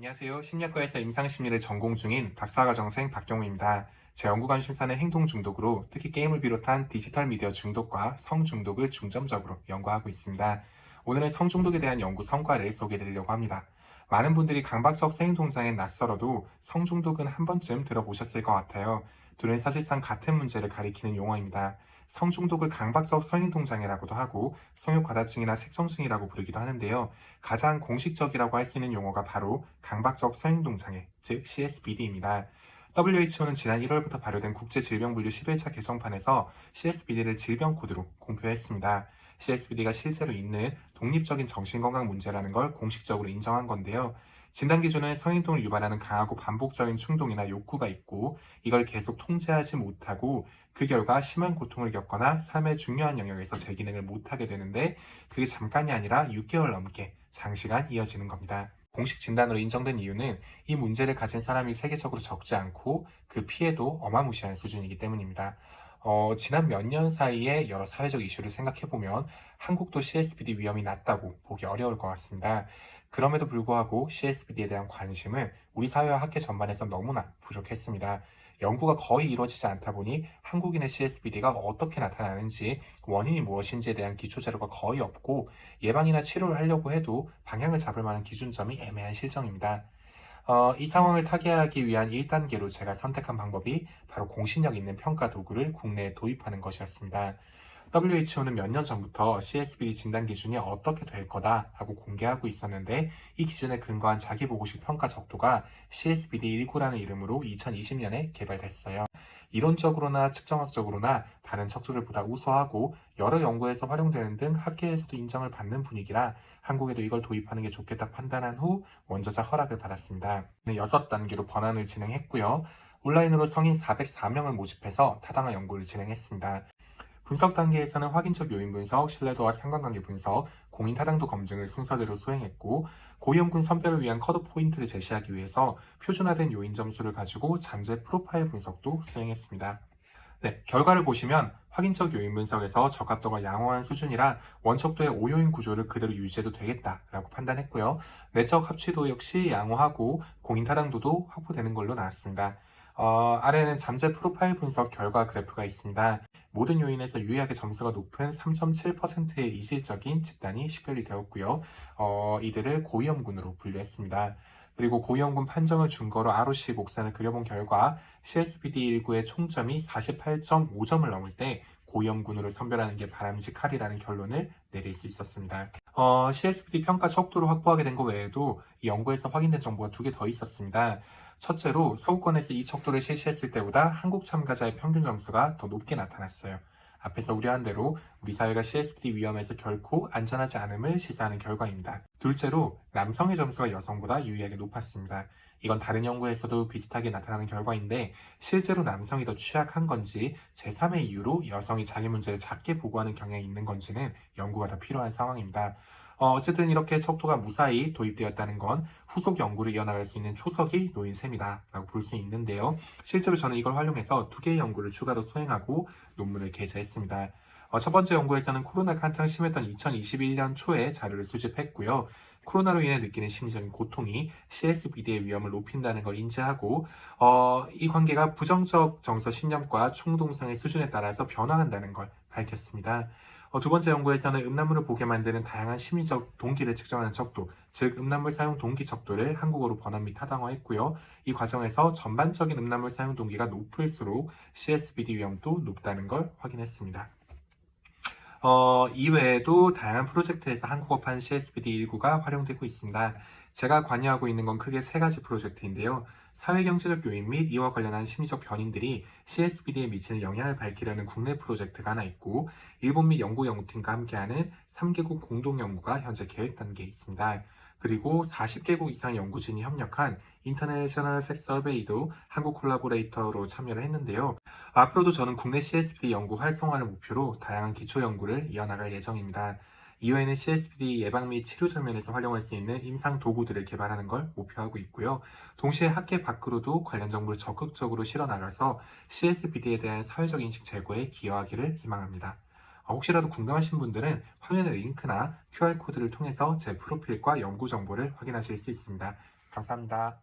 안녕하세요. 심리학과에서 임상심리를 전공 중인 박사과정생 박경우입니다. 제 연구 관심사는 행동 중독으로 특히 게임을 비롯한 디지털 미디어 중독과 성 중독을 중점적으로 연구하고 있습니다. 오늘은 성 중독에 대한 연구 성과를 소개해드리려고 합니다. 많은 분들이 강박적 성행동장에 낯설어도 성 중독은 한 번쯤 들어보셨을 것 같아요. 둘은 사실상 같은 문제를 가리키는 용어입니다. 성 중독을 강박적 성행동장애라고도 하고 성욕과다증이나 색정증이라고 부르기도 하는데요. 가장 공식적이라고 할 수 있는 용어가 바로 강박적 성행동장애, 즉 CSBD입니다. WHO는 지난 1월부터 발효된 국제질병분류 11차 개정판에서 CSBD를 질병 코드로 공표했습니다. CSBD가 실제로 있는 독립적인 정신건강 문제라는 걸 공식적으로 인정한 건데요. 진단 기준은 성행동을 유발하는 강하고 반복적인 충동이나 욕구가 있고 이걸 계속 통제하지 못하고 그 결과 심한 고통을 겪거나 삶의 중요한 영역에서 제 기능을 못하게 되는데 그게 잠깐이 아니라 6개월 넘게 장시간 이어지는 겁니다. 공식 진단으로 인정된 이유는 이 문제를 가진 사람이 세계적으로 적지 않고 그 피해도 어마무시한 수준이기 때문입니다. 지난 몇 년 사이에 여러 사회적 이슈를 생각해보면 한국도 CSBD 위험이 낮다고 보기 어려울 것 같습니다. 그럼에도 불구하고 CSBD에 대한 관심은 우리 사회와 학계 전반에서 너무나 부족했습니다. 연구가 거의 이루어지지 않다 보니 한국인의 CSBD가 어떻게 나타나는지 원인이 무엇인지에 대한 기초 자료가 거의 없고 예방이나 치료를 하려고 해도 방향을 잡을 만한 기준점이 애매한 실정입니다. 이 상황을 타개하기 위한 1단계로 제가 선택한 방법이 바로 공신력 있는 평가 도구를 국내에 도입하는 것이었습니다. WHO는 몇 년 전부터 CSBD 진단 기준이 어떻게 될 거다 하고 공개하고 있었는데 이 기준에 근거한 자기보고식 평가 척도가 CSBD19라는 이름으로 2020년에 개발됐어요. 이론적으로나 측정학적으로나 다른 척도들보다 우수하고 여러 연구에서 활용되는 등 학계에서도 인정을 받는 분위기라 한국에도 이걸 도입하는 게 좋겠다 판단한 후 원저자 허락을 받았습니다. 6단계로 번안을 진행했고요. 온라인으로 성인 404명을 모집해서 타당한 연구를 진행했습니다. 분석 단계에서는 확인적 요인 분석, 신뢰도와 상관관계 분석, 공인 타당도 검증을 순서대로 수행했고 고위험군 선별을 위한 컷오프 포인트를 제시하기 위해서 표준화된 요인 점수를 가지고 잠재 프로파일 분석도 수행했습니다. 네, 결과를 보시면 확인적 요인 분석에서 적합도가 양호한 수준이라 원척도의 5요인 구조를 그대로 유지해도 되겠다라고 판단했고요. 내적 합치도 역시 양호하고 공인 타당도도 확보되는 걸로 나왔습니다. 아래에는 잠재 프로파일 분석 결과 그래프가 있습니다. 모든 요인에서 유의하게 점수가 높은 3.7%의 이질적인 집단이 식별이 되었고요. 이들을 고위험군으로 분류했습니다. 그리고 고위험군 판정을 준거로 ROC 곡선을 그려본 결과 CSBD19의 총점이 48.5점을 넘을 때 고위험군으로 선별하는 게 바람직하리라는 결론을 내릴 수 있었습니다. CSBD 평가 척도를 확보하게 된 것 외에도 이 연구에서 확인된 정보가 2개 더 있었습니다. 첫째로 서구권에서 이 척도를 실시했을 때보다 한국 참가자의 평균 점수가 더 높게 나타났어요. 앞에서 우려한 대로 우리 사회가 CSBD 위험에서 결코 안전하지 않음을 시사하는 결과입니다. 둘째로 남성의 점수가 여성보다 유의하게 높았습니다. 이건 다른 연구에서도 비슷하게 나타나는 결과인데 실제로 남성이 더 취약한 건지 제3의 이유로 여성이 자기 문제를 작게 보고하는 경향이 있는 건지는 연구가 더 필요한 상황입니다. 어쨌든 이렇게 척도가 무사히 도입되었다는 건 후속 연구를 이어나갈 수 있는 초석이 놓인 셈이다 라고 볼 수 있는데요. 실제로 저는 이걸 활용해서 2개의 연구를 추가로 수행하고 논문을 게재했습니다. 첫 번째 연구에서는 코로나가 한창 심했던 2021년 초에 자료를 수집했고요. 코로나로 인해 느끼는 심리적인 고통이 CSBD의 위험을 높인다는 걸 인지하고 이 관계가 부정적 정서 신념과 충동성의 수준에 따라서 변화한다는 걸 밝혔습니다. 두 번째 연구에서는 음란물을 보게 만드는 다양한 심리적 동기를 측정하는 척도, 즉 음란물 사용 동기 척도를 한국어로 번안 및 타당화했고요. 이 과정에서 전반적인 음란물 사용 동기가 높을수록 CSBD 위험도 높다는 걸 확인했습니다. 이외에도 다양한 프로젝트에서 한국어판 CSBD19가 활용되고 있습니다. 제가 관여하고 있는 건 크게 3가지 프로젝트인데요. 사회경제적 요인 및 이와 관련한 심리적 변인들이 CSBD에 미치는 영향을 밝히려는 국내 프로젝트가 하나 있고, 일본 및 영국 연구팀과 함께하는 3개국 공동연구가 현재 계획 단계에 있습니다. 그리고 40개국 이상 연구진이 협력한 인터내셔널 섹스 서베이도 한국 콜라보레이터로 참여를 했는데요. 앞으로도 저는 국내 CSBD 연구 활성화를 목표로 다양한 기초 연구를 이어나갈 예정입니다. 이후에는 CSBD 예방 및 치료 장면에서 활용할 수 있는 임상 도구들을 개발하는 걸 목표하고 있고요. 동시에 학계 밖으로도 관련 정보를 적극적으로 실어나가서 CSBD에 대한 사회적 인식 제고에 기여하기를 희망합니다. 혹시라도 궁금하신 분들은 화면의 링크나 QR코드를 통해서 제 프로필과 연구 정보를 확인하실 수 있습니다. 감사합니다.